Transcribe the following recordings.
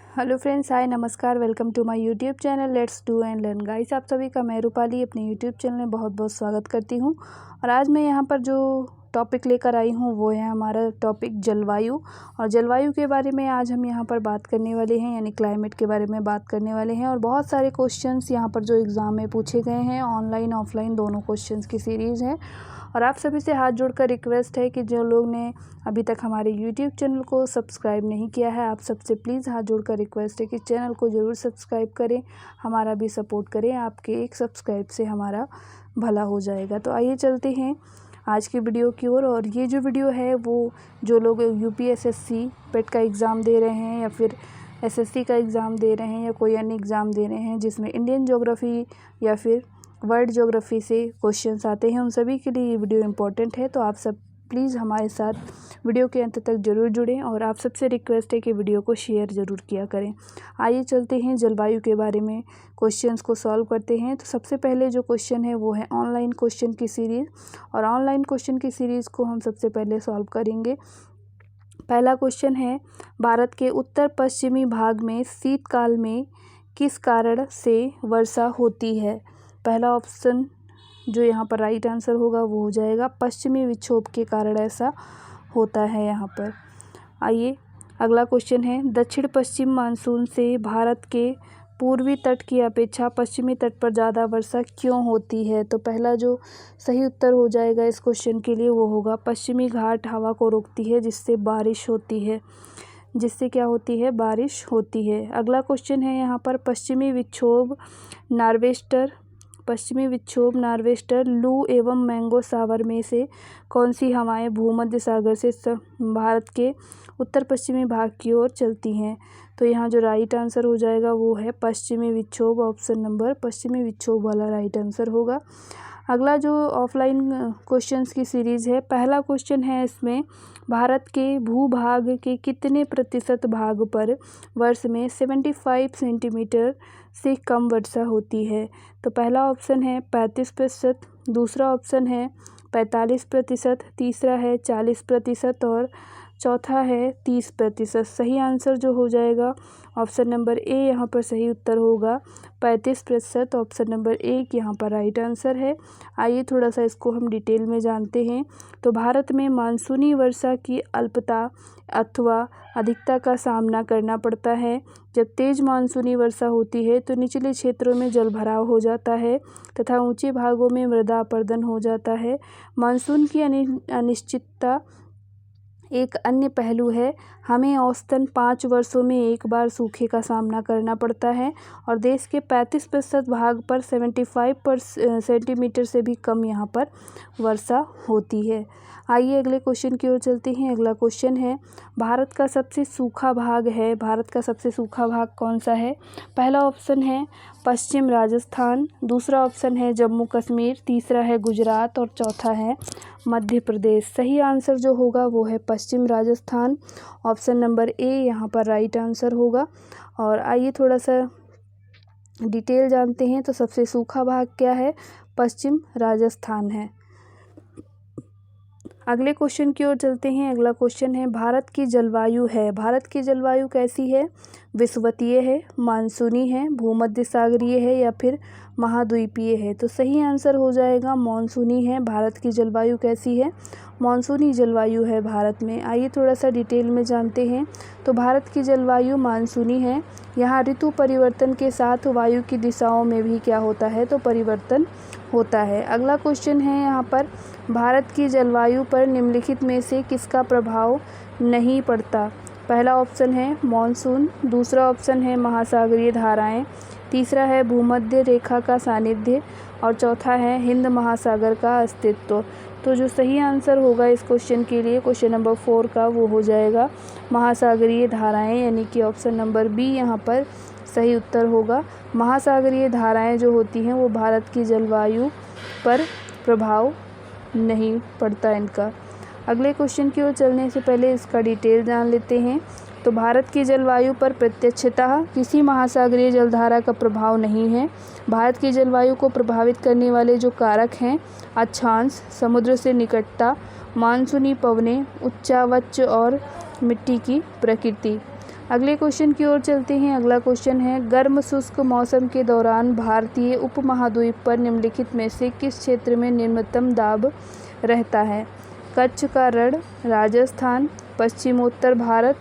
Hello friends, hi, नमस्कार, welcome to my YouTube channel let's do and learn. Guys, आप सभी का मैं रूपाली अपने यूट्यूब चैनल में बहुत बहुत स्वागत करती हूं। और आज मैं यहां पर जो टॉपिक लेकर आई हूं वो है हमारा टॉपिक जलवायु। और जलवायु के बारे में आज हम यहां पर बात करने वाले हैं, यानी क्लाइमेट के बारे में बात करने वाले हैं। और बहुत सारे क्वेश्चंस यहां पर जो एग्ज़ाम में पूछे गए हैं, ऑनलाइन ऑफलाइन दोनों क्वेश्चंस की सीरीज़ है। और आप सभी से हाथ जोड़कर रिक्वेस्ट है कि जो लोग ने अभी तक हमारे यूट्यूब चैनल को सब्सक्राइब नहीं किया है, आप सबसे प्लीज़ हाथ जोड़कर रिक्वेस्ट है कि चैनल को ज़रूर सब्सक्राइब करें, हमारा भी सपोर्ट करें। आपके एक सब्सक्राइब से हमारा भला हो जाएगा। तो आइए चलते हैं आज की वीडियो की ओर। और ये जो वीडियो है वो जो लोग यूपीएसएससी पेट का एग्ज़ाम दे रहे हैं, या फिर एसएससी का एग्ज़ाम दे रहे हैं, या कोई अन्य एग्ज़ाम दे रहे हैं जिसमें इंडियन ज्योग्राफी या फिर वर्ल्ड ज्योग्राफी से क्वेश्चंस आते हैं, उन सभी के लिए ये वीडियो इम्पोर्टेंट है। तो आप सब प्लीज़ हमारे साथ वीडियो के अंत तक ज़रूर जुड़ें। और आप सबसे रिक्वेस्ट है कि वीडियो को शेयर ज़रूर किया करें। आइए चलते हैं जलवायु के बारे में क्वेश्चंस को सॉल्व करते हैं। तो सबसे पहले जो क्वेश्चन है वो है ऑनलाइन क्वेश्चन की सीरीज़। और ऑनलाइन क्वेश्चन की सीरीज़ को हम सबसे पहले सॉल्व करेंगे। पहला क्वेश्चन है, भारत के उत्तर पश्चिमी भाग में शीतकाल में किस कारण से वर्षा होती है? पहला ऑप्शन जो यहाँ पर राइट आंसर होगा वो हो जाएगा पश्चिमी विक्षोभ के कारण ऐसा होता है यहाँ पर। आइए अगला क्वेश्चन है, दक्षिण पश्चिम मानसून से भारत के पूर्वी तट की अपेक्षा पश्चिमी तट पर ज़्यादा वर्षा क्यों होती है? तो पहला जो सही उत्तर हो जाएगा इस क्वेश्चन के लिए वो होगा पश्चिमी घाट हवा को रोकती है, जिससे बारिश होती है। जिससे क्या होती है? बारिश होती है। अगला क्वेश्चन है यहाँ पर, पश्चिमी विक्षोभ नार्वेस्टर लू एवं मैंगो सावर में से कौन सी हवाएं भूमध्य सागर से भारत के उत्तर पश्चिमी भाग की ओर चलती हैं? तो यहाँ जो राइट आंसर हो जाएगा वो है पश्चिमी विक्षोभ। ऑप्शन नंबर पश्चिमी विक्षोभ वाला राइट आंसर होगा। अगला जो ऑफलाइन क्वेश्चंस की सीरीज़ है, पहला क्वेश्चन है इसमें, भारत के भूभाग के कितने प्रतिशत भाग पर वर्ष में 75 सेंटीमीटर से कम वर्षा होती है? तो पहला ऑप्शन है 35%, दूसरा ऑप्शन है 45%, तीसरा है 40% और चौथा है 30%। सही आंसर जो हो जाएगा ऑप्शन नंबर ए यहाँ पर सही उत्तर होगा 35%। ऑप्शन नंबर ए यहाँ पर राइट आंसर है। आइए थोड़ा सा इसको हम डिटेल में जानते हैं। तो भारत में मानसूनी वर्षा की अल्पता अथवा अधिकता का सामना करना पड़ता है। जब तेज़ मानसूनी वर्षा होती है तो निचले क्षेत्रों में जलभराव हो जाता है तथा ऊंचे भागों में मृदा अपरदन हो जाता है। मानसून की अनिश्चितता एक अन्य पहलू है। हमें औसतन 5 वर्षों में एक बार सूखे का सामना करना पड़ता है और देश के 35% भाग पर 75 सेंटीमीटर से भी कम यहाँ पर वर्षा होती है। आइए अगले क्वेश्चन की ओर चलते हैं। अगला क्वेश्चन है, भारत का सबसे सूखा भाग कौन सा है? पहला ऑप्शन है पश्चिम राजस्थान, दूसरा ऑप्शन है जम्मू कश्मीर, तीसरा है गुजरात और चौथा है मध्य प्रदेश। सही आंसर जो होगा वो है पश्चिम राजस्थान। ऑप्शन नंबर ए यहाँ पर राइट आंसर होगा। और आइए थोड़ा सा डिटेल जानते हैं। तो सबसे सूखा भाग क्या है? पश्चिम राजस्थान है। अगले क्वेश्चन की ओर चलते हैं। अगला क्वेश्चन है, भारत की जलवायु कैसी है? विषुवतीय है, मानसूनी है, भूमध्य सागरीय है या फिर महाद्वीपीय है? तो सही आंसर हो जाएगा मानसूनी है। भारत की जलवायु कैसी है? मानसूनी जलवायु है भारत में। आइए थोड़ा सा डिटेल में जानते हैं। तो भारत की जलवायु मानसूनी है। यहाँ ऋतु परिवर्तन के साथ वायु की दिशाओं में भी क्या होता है? तो परिवर्तन होता है। अगला क्वेश्चन है यहाँ पर, भारत की जलवायु पर निम्नलिखित में से किसका प्रभाव नहीं पड़ता? पहला ऑप्शन है मॉनसून, दूसरा ऑप्शन है महासागरीय धाराएं, तीसरा है भूमध्य रेखा का सानिध्य और चौथा है हिंद महासागर का अस्तित्व। तो जो सही आंसर होगा इस क्वेश्चन के लिए, क्वेश्चन नंबर 4 का, वो हो जाएगा महासागरीय धाराएं, यानी कि ऑप्शन नंबर बी यहाँ पर सही उत्तर होगा। महासागरीय धाराएं जो होती हैं वो भारत की जलवायु पर प्रभाव नहीं पड़ता इनका। अगले क्वेश्चन की ओर चलने से पहले इसका डिटेल जान लेते हैं। तो भारत की जलवायु पर प्रत्यक्षतः किसी महासागरीय जलधारा का प्रभाव नहीं है। भारत की जलवायु को प्रभावित करने वाले जो कारक हैं, अक्षांश, समुद्र से निकटता, मानसूनी पवनें, उच्चावच और मिट्टी की प्रकृति। अगले क्वेश्चन की ओर चलते हैं। अगला क्वेश्चन है, गर्म शुष्क मौसम के दौरान भारतीय उपमहाद्वीप पर निम्नलिखित में से किस क्षेत्र में निम्नतम दाब रहता है? कच्छ का रण, राजस्थान, पश्चिमोत्तर भारत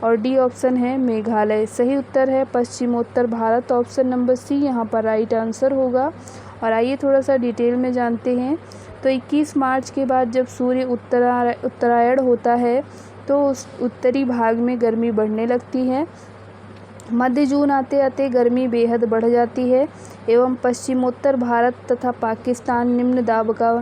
और डी ऑप्शन है मेघालय। सही उत्तर है पश्चिमोत्तर भारत, ऑप्शन नंबर सी यहाँ पर राइट आंसर होगा। और आइए थोड़ा सा डिटेल में जानते हैं। तो 21 मार्च के बाद जब सूर्य उत्तरायण होता है तो उस उत्तरी भाग में गर्मी बढ़ने लगती है। मध्य जून आते आते गर्मी बेहद बढ़ जाती है एवं पश्चिमोत्तर भारत तथा पाकिस्तान निम्न दाब का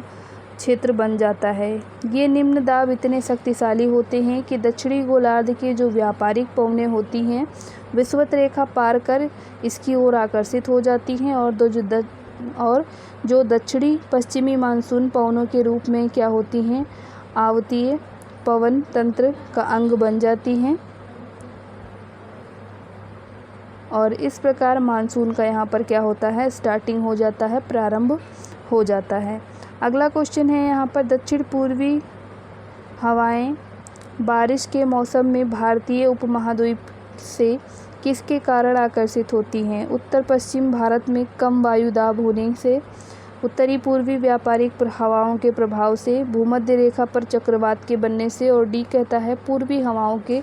क्षेत्र बन जाता है। ये निम्न दाब इतने शक्तिशाली होते हैं कि दक्षिणी गोलार्ध के जो व्यापारिक पवनें होती हैं विषुवत रेखा पार कर इसकी ओर आकर्षित हो जाती हैं और जो दक्षिणी पश्चिमी मानसून पवनों के रूप में क्या होती हैं, आवतीय पवन तंत्र का अंग बन जाती हैं और इस प्रकार मानसून का यहाँ पर क्या होता है, स्टार्टिंग हो जाता है, प्रारंभ हो जाता है। अगला क्वेश्चन है यहाँ पर, दक्षिण पूर्वी हवाएं बारिश के मौसम में भारतीय उपमहाद्वीप से किसके कारण आकर्षित होती हैं? उत्तर पश्चिम भारत में कम वायु दाब होने से, उत्तरी पूर्वी व्यापारिक हवाओं के प्रभाव से, भूमध्य रेखा पर चक्रवात के बनने से और डी कहता है पूर्वी हवाओं के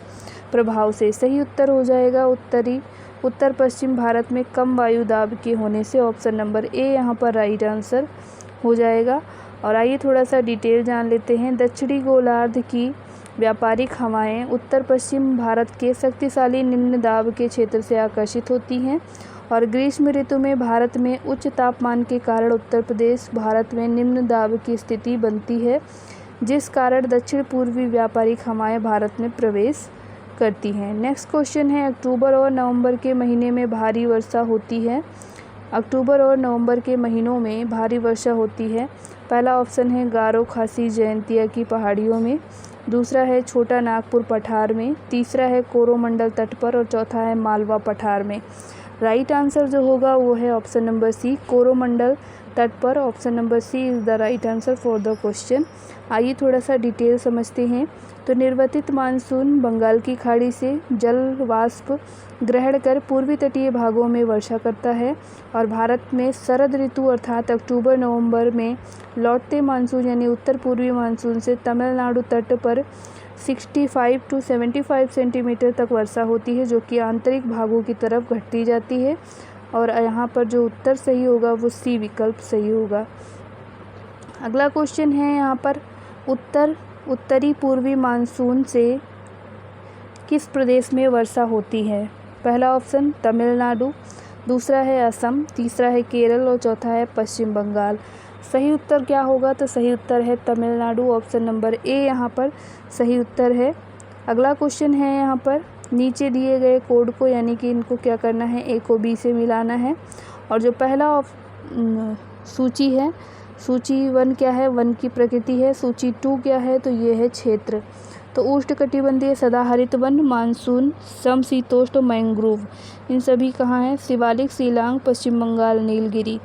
प्रभाव से। सही उत्तर हो जाएगा उत्तर पश्चिम भारत में कम वायु दाब के होने से, ऑप्शन नंबर ए यहाँ पर राइट आंसर हो जाएगा। और आइए थोड़ा सा डिटेल जान लेते हैं। दक्षिणी गोलार्ध की व्यापारिक हवाएं उत्तर पश्चिम भारत के शक्तिशाली निम्न दाब के क्षेत्र से आकर्षित होती हैं और ग्रीष्म ऋतु में भारत में उच्च तापमान के कारण उत्तर प्रदेश भारत में निम्न दाब की स्थिति बनती है, जिस कारण दक्षिण पूर्वी व्यापारिक हवाएं भारत में प्रवेश करती हैं। नेक्स्ट क्वेश्चन है, अक्टूबर और नवंबर के महीने में भारी वर्षा होती है। अक्टूबर और नवंबर के महीनों में भारी वर्षा होती है। पहला ऑप्शन है गारो खासी जयंतिया की पहाड़ियों में, दूसरा है छोटा नागपुर पठार में, तीसरा है कोरोमंडल तट पर और चौथा है मालवा पठार में। राइट आंसर जो होगा वो है ऑप्शन नंबर सी, कोरोमंडल तट पर। Option number C is the right answer for the question. आइए थोड़ा सा डिटेल समझते हैं। तो निर्वातित मानसून बंगाल की खाड़ी से जल वाष्प ग्रहण कर पूर्वी तटीय भागों में वर्षा करता है और भारत में शरद ऋतु अर्थात अक्टूबर नवंबर में लौटते मानसून यानी उत्तर पूर्वी मानसून से तमिलनाडु तट पर 65 to 75 सेंटीमीटर तक वर्षा होती है, जो कि आंतरिक भागों की तरफ घटती जाती है। और यहाँ पर जो उत्तर सही होगा वो सी विकल्प सही होगा। अगला क्वेश्चन है यहाँ पर, उत्तरी पूर्वी मानसून से किस प्रदेश में वर्षा होती है? पहला ऑप्शन तमिलनाडु, दूसरा है असम, तीसरा है केरल और चौथा है पश्चिम बंगाल। सही उत्तर क्या होगा? तो सही उत्तर है तमिलनाडु, ऑप्शन नंबर ए यहाँ पर सही उत्तर है। अगला क्वेश्चन है यहाँ पर, नीचे दिए गए कोड को यानी कि इनको क्या करना है, ए को बी से मिलाना है। और जो पहला सूची है, सूची 1 क्या है, वन की प्रकृति है। सूची 2 क्या है, तो ये है क्षेत्र। तो उष्णकटिबंधीय सदाहरित वन, मानसून, समशीतोष्ण, मैंग्रोव, इन सभी कहाँ हैं? शिवालिक, शिलांग, पश्चिम बंगाल, नीलगिरी।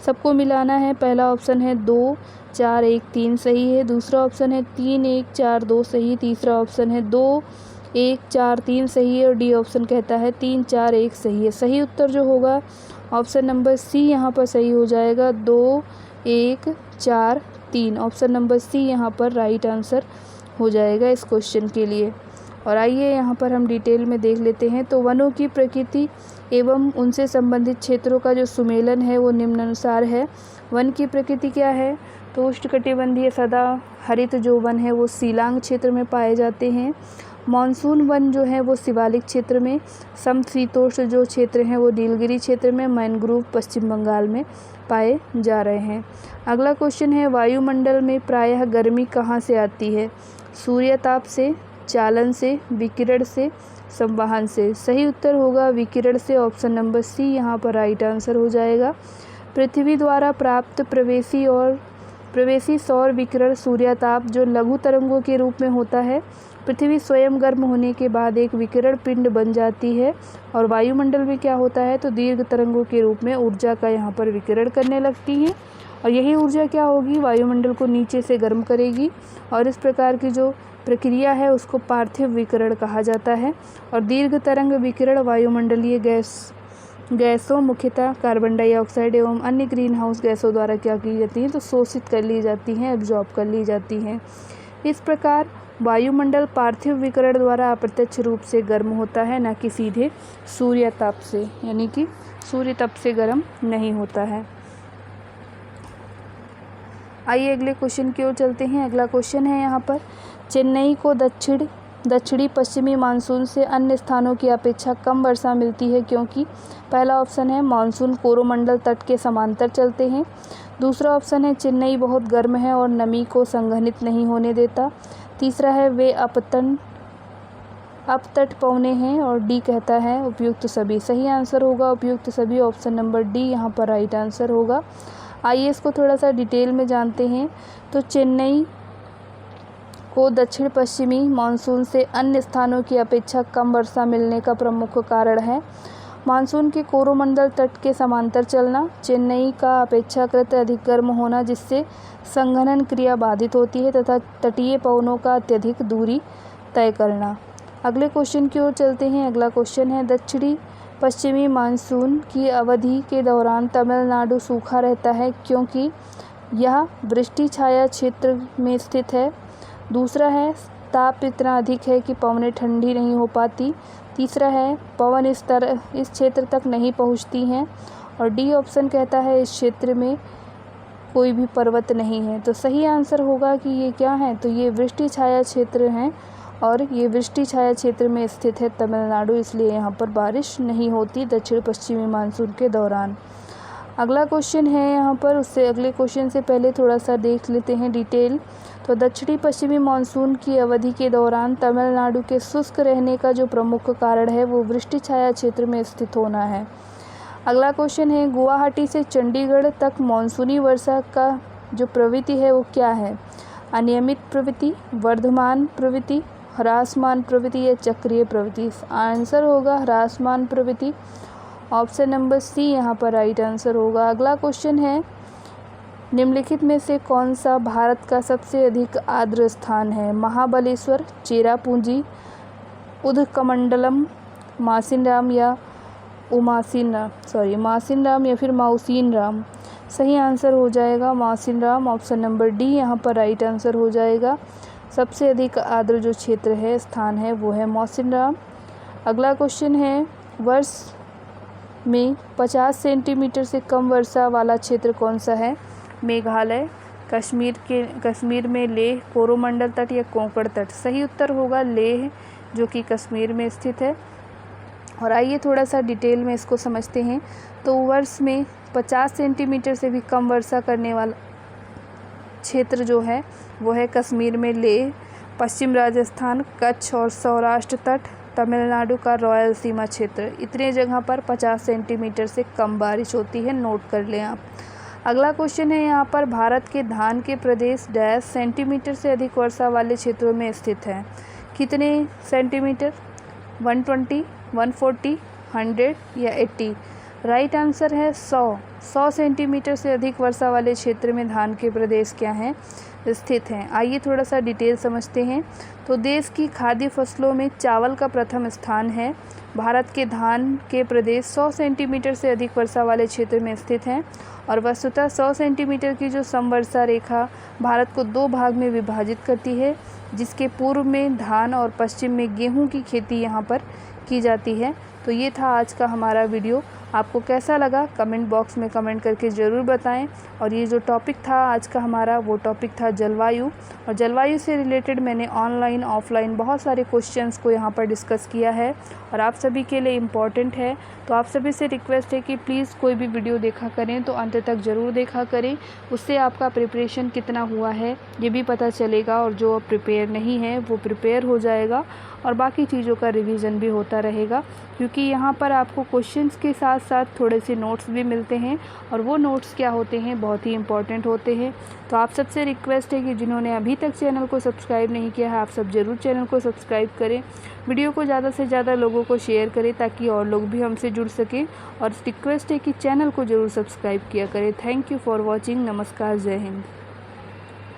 सबको मिलाना है। पहला ऑप्शन है 2 4 1 3 सही है, दूसरा ऑप्शन है 3 1 4 2 सही, तीसरा ऑप्शन है 2 1 4 3 सही है और डी ऑप्शन कहता है 3 4 1 सही है। सही उत्तर जो होगा ऑप्शन नंबर सी यहाँ पर सही हो जाएगा, 2 1 4 3। ऑप्शन नंबर सी यहाँ पर राइट आंसर हो जाएगा इस क्वेश्चन के लिए। और आइए यहाँ पर हम डिटेल में देख लेते हैं। तो वनों की प्रकृति एवं उनसे संबंधित क्षेत्रों का जो सुमेलन है वो निम्नानुसार है। वन की प्रकृति क्या है? तो उष्णकटिबंधीय सदाहरित जो वन है वो शिलांग क्षेत्र में पाए जाते हैं। मानसून वन जो है वो शिवालिक क्षेत्र में, समशीतोष्ण जो क्षेत्र हैं वो नीलगिरी क्षेत्र में, मैंग्रोव पश्चिम बंगाल में पाए जा रहे हैं। अगला क्वेश्चन है, वायुमंडल में प्रायः गर्मी कहाँ से आती है? सूर्यताप से, चालन से, विकिरण से, संवहन से। सही उत्तर होगा विकिरण से, ऑप्शन नंबर सी यहाँ पर राइट आंसर हो जाएगा। पृथ्वी द्वारा प्राप्त प्रवेशी सौर विकिरण सूर्यताप जो लघु तरंगों के रूप में होता है। पृथ्वी स्वयं गर्म होने के बाद एक विकिरण पिंड बन जाती है और वायुमंडल में क्या होता है, तो दीर्घ तरंगों के रूप में ऊर्जा का यहाँ पर विकिरण करने लगती है और यही ऊर्जा क्या होगी, वायुमंडल को नीचे से गर्म करेगी और इस प्रकार की जो प्रक्रिया है उसको पार्थिव विकिरण कहा जाता है। और दीर्घ तरंग विकिरण वायुमंडलीय गैसों मुख्यतः कार्बन डाइऑक्साइड एवं अन्य ग्रीन हाउस गैसों द्वारा क्या की जाती हैं, तो शोषित कर ली जाती हैं, एब्जॉर्ब कर ली जाती हैं। इस प्रकार वायुमंडल पार्थिव विकिरण द्वारा अप्रत्यक्ष रूप से गर्म होता है, न कि सीधे सूर्य ताप से, यानी कि सूर्य ताप से गर्म नहीं होता है। आइए अगले क्वेश्चन की ओर चलते हैं। अगला क्वेश्चन है यहाँ पर, चेन्नई को दक्षिणी पश्चिमी मानसून से अन्य स्थानों की अपेक्षा कम वर्षा मिलती है क्योंकि पहला ऑप्शन है मानसून कोरोमंडल तट के समांतर चलते हैं। दूसरा ऑप्शन है चेन्नई बहुत गर्म है और नमी को संघनित नहीं होने देता। तीसरा है वे अपतट पवने हैं। और डी कहता है उपयुक्त सभी। सही आंसर होगा उपयुक्त सभी, ऑप्शन नंबर डी यहाँ पर राइट आंसर होगा। आइए इसको थोड़ा सा डिटेल में जानते हैं। तो चेन्नई को दक्षिण पश्चिमी मानसून से अन्य स्थानों की अपेक्षा कम वर्षा मिलने का प्रमुख कारण है मानसून के कोरोमंडल तट के समांतर चलना, चेन्नई का अपेक्षाकृत अधिक गर्म होना जिससे संघनन क्रिया बाधित होती है तथा तटीय पवनों का अत्यधिक दूरी तय करना। अगले क्वेश्चन की ओर चलते हैं। अगला क्वेश्चन है, दक्षिणी पश्चिमी मानसून की अवधि के दौरान तमिलनाडु सूखा रहता है क्योंकि यह वृष्टि छाया क्षेत्र में स्थित है। दूसरा है ताप इतना अधिक है कि पवनें ठंडी नहीं हो पाती। तीसरा है पवन इस क्षेत्र तक नहीं पहुंचती हैं। और डी ऑप्शन कहता है इस क्षेत्र में कोई भी पर्वत नहीं है। तो सही आंसर होगा कि ये क्या है, तो ये वृष्टि छाया क्षेत्र हैं और ये वृष्टि छाया क्षेत्र में स्थित है तमिलनाडु, इसलिए यहाँ पर बारिश नहीं होती दक्षिण पश्चिमी मानसून के दौरान। अगला क्वेश्चन है यहाँ पर, उससे अगले क्वेश्चन से पहले थोड़ा सा देख लेते हैं डिटेल। तो दक्षिणी पश्चिमी मानसून की अवधि के दौरान तमिलनाडु के शुष्क रहने का जो प्रमुख कारण है वो वृष्टि छाया क्षेत्र में स्थित होना है। अगला क्वेश्चन है, गुवाहाटी से चंडीगढ़ तक मानसूनी वर्षा का जो प्रवृत्ति है वो क्या है, अनियमित प्रवृत्ति, वर्धमान प्रवृत्ति, ह्रासमान प्रवृत्ति या चक्रीय प्रवृत्ति। आंसर होगा ह्रासमान प्रवृत्ति, ऑप्शन नंबर सी यहाँ पर राइट आंसर होगा। अगला क्वेश्चन है, निम्नलिखित में से कौन सा भारत का सबसे अधिक आर्द्र स्थान है, महाबलेश्वर, चेरापूंजी, उदकमंडलम, मासिनराम या मासिनराम या फिर माउसीनराम। सही आंसर हो जाएगा मासिनराम, ऑप्शन नंबर डी यहाँ पर राइट आंसर हो जाएगा। सबसे अधिक आर्द्र जो क्षेत्र है, स्थान है, वो है मासिनराम। अगला क्वेश्चन है, वर्ष में 50 सेंटीमीटर से कम वर्षा वाला क्षेत्र कौन सा है, मेघालय, कश्मीर में लेह, कोरोमंडल तट या कोंकण तट। सही उत्तर होगा लेह, जो कि कश्मीर में स्थित है। और आइए थोड़ा सा डिटेल में इसको समझते हैं। तो वर्ष में 50 सेंटीमीटर से भी कम वर्षा करने वाला क्षेत्र जो है वो है कश्मीर में लेह, पश्चिम राजस्थान, कच्छ और सौराष्ट्र तट, तमिलनाडु का रॉयल सीमा क्षेत्र। इतने जगह पर 50 सेंटीमीटर से कम बारिश होती है, नोट कर लें आप। अगला क्वेश्चन है यहाँ पर, भारत के धान के प्रदेश डैश सेंटीमीटर से अधिक वर्षा वाले क्षेत्रों में स्थित हैं। कितने सेंटीमीटर, 120, 140, 100 या 80। राइट आंसर है 100 सेंटीमीटर से अधिक वर्षा वाले क्षेत्र में धान के प्रदेश क्या हैं, स्थित हैं। आइए थोड़ा सा डिटेल समझते हैं। तो देश की खाद्य फसलों में चावल का प्रथम स्थान है। भारत के धान के प्रदेश 100 सेंटीमीटर से अधिक वर्षा वाले क्षेत्र में स्थित हैं और वस्तुतः 100 सेंटीमीटर की जो समवर्षा रेखा भारत को दो भाग में विभाजित करती है, जिसके पूर्व में धान और पश्चिम में गेहूं की खेती यहाँ पर की जाती है। तो ये था आज का हमारा वीडियो। आपको कैसा लगा कमेंट बॉक्स में कमेंट करके ज़रूर बताएं। और ये जो टॉपिक था आज का हमारा, वो टॉपिक था जलवायु। और जलवायु से रिलेटेड मैंने ऑनलाइन ऑफलाइन बहुत सारे क्वेश्चंस को यहाँ पर डिस्कस किया है और आप सभी के लिए इम्पॉर्टेंट है। तो आप सभी से रिक्वेस्ट है कि प्लीज़ कोई भी वीडियो देखा करें तो अंत तक ज़रूर देखा करें। उससे आपका प्रिपरेशन कितना हुआ है ये भी पता चलेगा और जो प्रिपेयर नहीं है वो प्रिपेयर हो जाएगा और बाकी चीज़ों का रिवीजन भी होता रहेगा, क्योंकि यहाँ पर आपको क्वेश्चंस के साथ साथ थोड़े से नोट्स भी मिलते हैं, और वो नोट्स क्या होते हैं, बहुत ही इंपॉर्टेंट होते हैं। तो आप सबसे रिक्वेस्ट है कि जिन्होंने अभी तक चैनल को सब्सक्राइब नहीं किया है, आप सब ज़रूर चैनल को सब्सक्राइब करें, वीडियो को ज़्यादा से ज़्यादा लोगों को शेयर करें ताकि और लोग भी हमसे जुड़ सकें। और रिक्वेस्ट है कि चैनल को ज़रूर सब्सक्राइब किया करें। Thank you for watching. नमस्कार, जय हिंद।